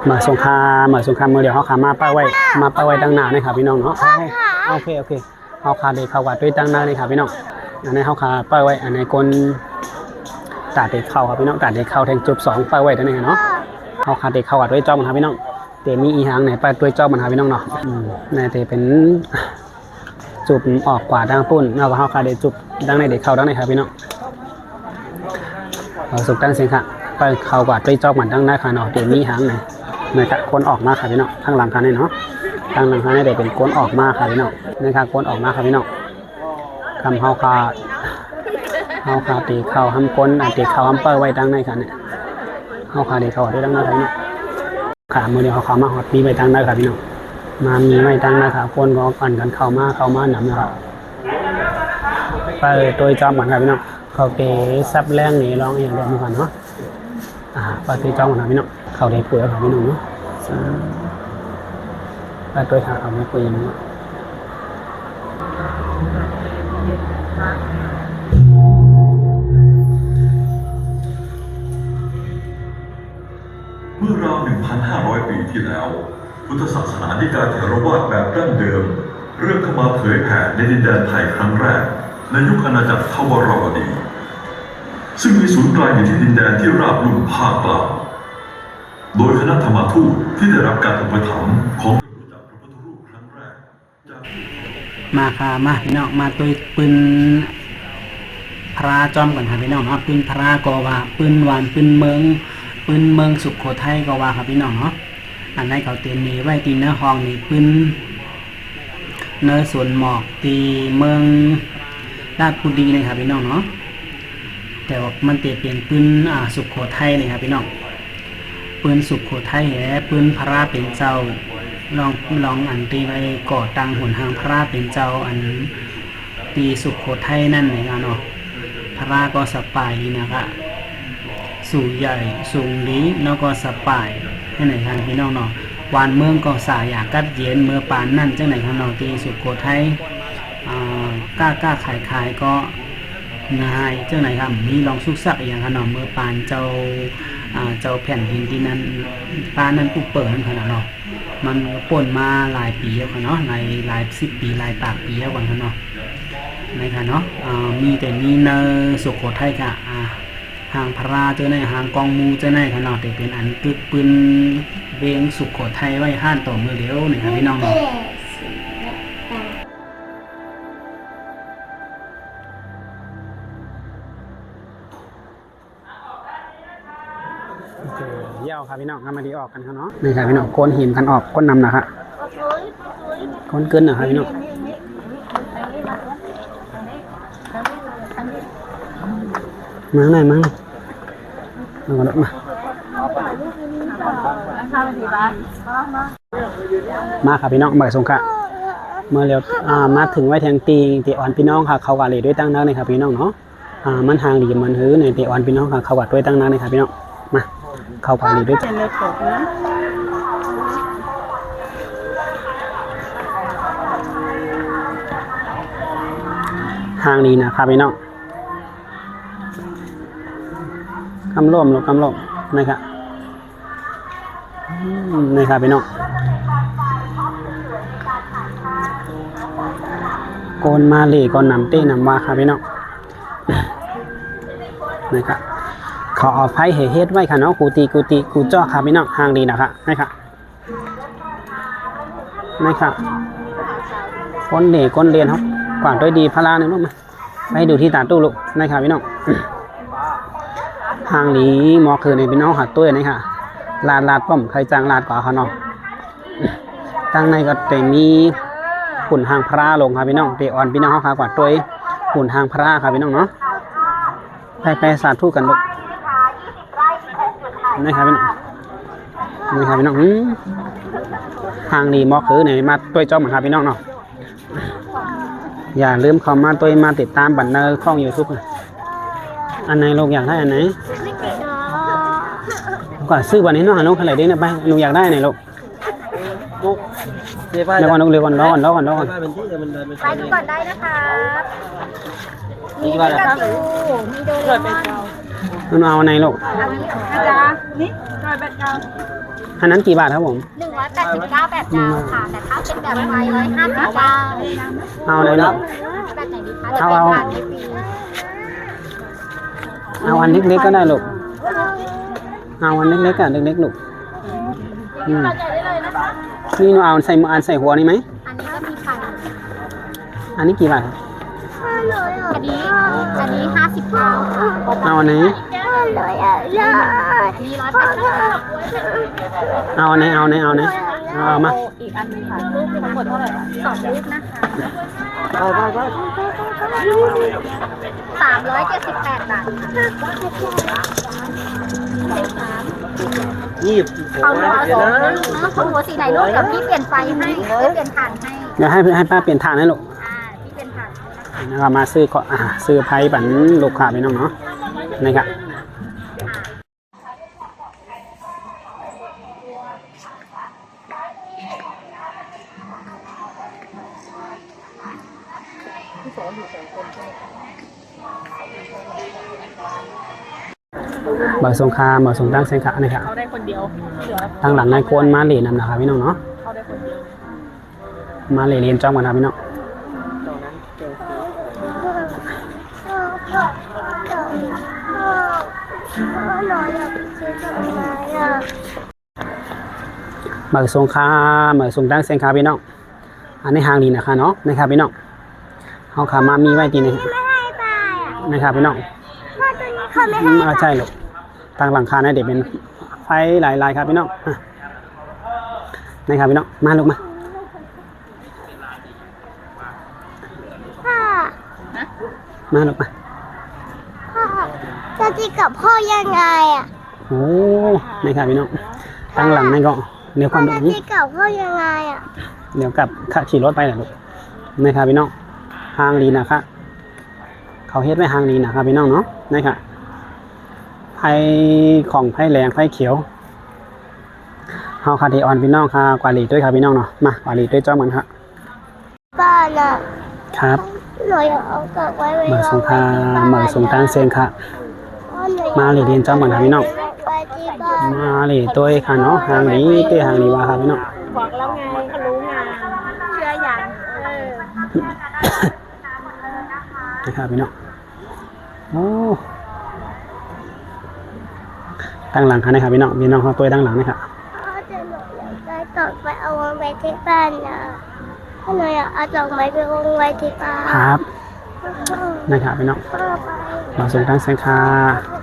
มาสงครามเมื่อเดียวเขาขามาป้าไว้ตั้งหน้าเลยครับพี่น้องเนาะโอเคเขาขาเด็กเขาวัดด้วยตั้งหน้าเลยครับพี่น้องอันนี้เขาขาป้าไว้อันนี้คนตัดเด็กเข้าครับพี่น้องตัดเด็กเข้าแทงจุด2ป้าไว้ตั้งนี้เนาะเขาขาเด็กเขาวัดด้วยจ้อมันครับพี่น้องเดี๋ยวมีอีหางไหนป้าด้วยจ้อมันครับพี่น้องเนาะในเตเป็นจุบออกกว่าดังปุ่นเอาเขาขาเด็กจุบดังในเด็กเข้าดังในครับพี่น้องเราสุกตั้งเสียงค่ะไปเข้ากว่าด้วยจ้อมันดังได้ค่ะเนาะเดี๋ยวมีหางไหนนะครับคนออกมาค่ะพี่น้องข้างหลังคันนี่เนาะข้างหลังคันนี่เดี๋ยวเป็นก้นออกมาค่ะพี่น้องนะครับก้นออกมาค่ะพี่น้องคำเฮาคาตีเข่าห้ำก้นตีเข่าห้ำเปิ้ลไว้ตั้งในคันเนี่ยเฮาคาตีเข่าด้วยตั้งหน้าค่ะพี่น้องขามือเดียวเขามาหอดมีไว้ตั้งได้ค่ะพี่น้องมามีไว้ตั้งได้ค่ะก้นก็ปั่นกันเข้ามาหนำนะครับไปตัวจอมก่อนค่ะพี่น้องเขาเกซับแรงนี่ร้องอย่างเดียวมาก่อนเนาะไปตัวจอมก่อนค่ะพี่น้องเขาได้ปุ๋ยค่ะพี่น้องเนาะไปตัวขาเขาไม่ปุ๋ยอย่างนี้เมื่อราว 1,500 ปีที่แล้วพุทธศาสนานิกายเถรวาทแบบดั้งเดิมเริ่มเข้ามาเผยแผ่ในดินแดนไทยครั้งแรกในยุคอาณาจักรทวารวดีซึ่งมีศูนย์กลางอยู่ที่ดินแดนที่ราบลุ่มภาคกลางโดยคณะธรรมทูตที่ได้รับการอุปถัมภ์ของรู้จักพระพุทธรูปครั้งแรกมาค่ะมาพี่น้องมาตัวปืนพระจอมก่อนค่ะพี่น้องเนาะปืนพระก็ว่าปืนหวานปืนเมืองสุโขทัยก็ว่าครับพี่น้องเนาะอันนี้เขาเต็มมีไว้ตีเนื้อห้องนี่ปืนเนื้อสวนหมอกตีเมืองราชบุรีเลยครับพี่น้องเนาะแต่ว่ามันเปลี่ยนปืนสุโขทัยเลยครับพี่น้องปืนสุโขทัยปืนพระเป็นเจ้าลองอันตีไว้ก่อตั้งหนทางพระเป็นเจ้าอันตีสุโขทัยนั่นเลยเนาะพระก็สปายนะครับสูงใหญ่สูงดีแล้วก็สปายให้ไหนครับพี่น้องเนาะวานเมืองก็สายอยากกัดเย็นเมื่อปานนั่นจังไหนครับเนาะตีสุโขทัยกล้าขายก็ง่ายจังไหนครับมีลองสุกสักอย่างครับเนาะเมื่อปานเจ้าแผ่นดินที่นั้นปานนั้นปุ๊บเปิดนั่นขนาดเนาะมันป่นมาหลายปีแล้วเนาะหลาย10 ปีหลายปากปีแล้วกันเนาะนะครับเนาะมีแต่มีเนสุโขทัยกะหางพระเจ้าในหางกองมูเจ้าในขนาดเป็นอันกึกปืนเบงสุโขทัยไว้ห้านต่อมือเดียวนี่ครับพี่น้องเนาะเยี่ยวครับพี่น้องมาดีออกกันครับเนาะนี่ครับพี่น้องก้นหินกันออกก้นนำนะครับก้นเกินนะครับพี่น้องมาไหนมาเอากระโดดมาครับพี่น้องบ่ายสงขะเมื่อเร็วมาถึงไว้แทงตีอ่อนพี่น้องค่ะเขากาเลยด้วยตั้งนักเลยครับพี่น้องเนาะมันทางดีมันหื้อในตีอ่อนพี่น้องค่ะเขากัดด้วยตั้งนักเลยครับพี่น้องมาเข้าไปเลยด้วยทางนี้นะครับพี่น้องกำล่มนะครับนี่ครับพี่น้องโกนมาเลยก่อนนำเต้นำว่าครับพี่น้องนะครับขอเอาไพ่เฮ็ดไว้ค่ะเนาะกูจ่อครับพี่น้องห่างดีนะครับนะครับก้นเด็กก้นเรียนครับกวาดด้วยดีพลาหนึ่งลูกมาไปดูที่ตาตู้ลูกนะครับพี่น้องทางนี้มอคือในพี่น้องหัดตัวนี่ค่ะลาดป้อมใครจางลาดกว่าเขาเนาะตั้งในก็จะมีหุ่นหางพระลงครับพี่น้องเตะอ่อนพี่น้องเขาขากว่าตัวหุ่นหางพระครับพี่น้องเนาะไปสาธุกันลูกนี่ครับพี่น้องทางนี้มอคือในมาตัวจอมครับพี่น้องเนาะอย่าลืมเข้ามาตัวมาติดตามบันเทิงช่อง YouTube อันไหนลูกอยากได้อันไหนก่อนซื้อวันนี้น้องหาน้องอะไรดีนะไปหนูอยากได้ไหนลูกเดี๋ยวก่อนรอก่อนไปดูก่อนได้นะคะมีกระดูมีโดน มันเอาในลูก อันนี้นะจ๊ะนี่จอยแบตเก่า อันนั้นกี่บาทครับผม 189แบบดาวค่ะ แต่ถ้าเป็นแบบไฟ159 เอาเลยลูก แบบไหนดีคะจะเป็นทานได้ฟรี เอาอันเล็กๆก็ได้ลูกเอาอันเล็กๆอ่ะเล็กๆลูกนี่หนูเอาใส่อันใส่หัวนี่ไหม อันนี้ก็มีไฟ อันนี้กี่บาท อันนี้59ค่ะ เอาอันไหน อันนี้189 เอาอันไหนเอามา อีกอันนึงค่ะรูปทั้งหมดเท่าไหร่คะ 2ลูกนะคะ378 บาทค่ะ นี่ เอาลูก2ลูกนะคุณหัวสีไหนลูกเดี๋ยวพี่เปลี่ยนไฟให้เปลี่ยนถ่านให้ เดี๋ยวให้ป้าเปลี่ยนฐานให้ลูก พี่เป็นถ่านนะคะ นะครับมาซื้อก็ซื้อไพ่บันลูกค้าไปน้องเนาะนะครับบ่อยสงครามบ่อยสงตั้งเซนขะนะครับ เขาได้คนเดียวเหลือ ทางหลังนายโกนมาเหรียญนำนะครับพี่น้องเนาะ เขาได้คนเดียว มาเหรียญจ้องกันนะพี่น้องบ่อยสงครามบ่อยสงตั้งเซนขะพี่น้องอันนี้หางดีนะคะเนาะนะครับพี่น้องเขาขามามีไว้ทีนึงนะครับพี่น้องใช่ลูกทางหลังคาเนี่ยเดี๋ยวเป็นไฟหลายๆครับพี่น้องนะครับพี่น้องมาลูกมา มาลูกมา จะตีกับพ่อยังไงอ่ะ โอ้นะครับพี่น้องทางหลังนี่ก็เดี๋ยวความดุ จะตีกับพ่อยังไงอ่ะ เดี๋ยวกลับขี่รถไปแหละลูกนะครับพี่น้องทางดีนะครับเขาเฮ็ดไว้ทางดีนะครับพี่น้องเนาะนะครับไผ่ของไผ่แรงไผ่เขียวเฮาคาเทออนพี่น้องค่ะกวาลีด้วยครับพี่น้องเนาะมากวาลีด้วยจ้อมันครับ บ้านอ่ะ ครับ หนูอยากเอากลับไว้ เหมือนสงครามเหมือนสงกรานต์เซนค่ะมาเลยเรียนจ้อมันครับพี่น้อง ไปที่บ้าน มาเลยด้วยค่ะเนาะทางนี้ด้วยทางนี้ว่าครับพี่น้อง บอกแล้วไงเขารู้งานเชื่อยังนะครับพี่น้องโอ้ตั้งหลังค่ะนะครับพี่น้องเขาตัวตั้งหลังนะครับ พ่อจะหนูอยากได้ต่อไปเอาไว้ที่บ้านนะพ่อหนูอยากเอาดอกไม้ไปวางไว้ที่บ้าน ครับนะครับพี่น้อง พ่อไป มาส่งทางเซนคา พ่อ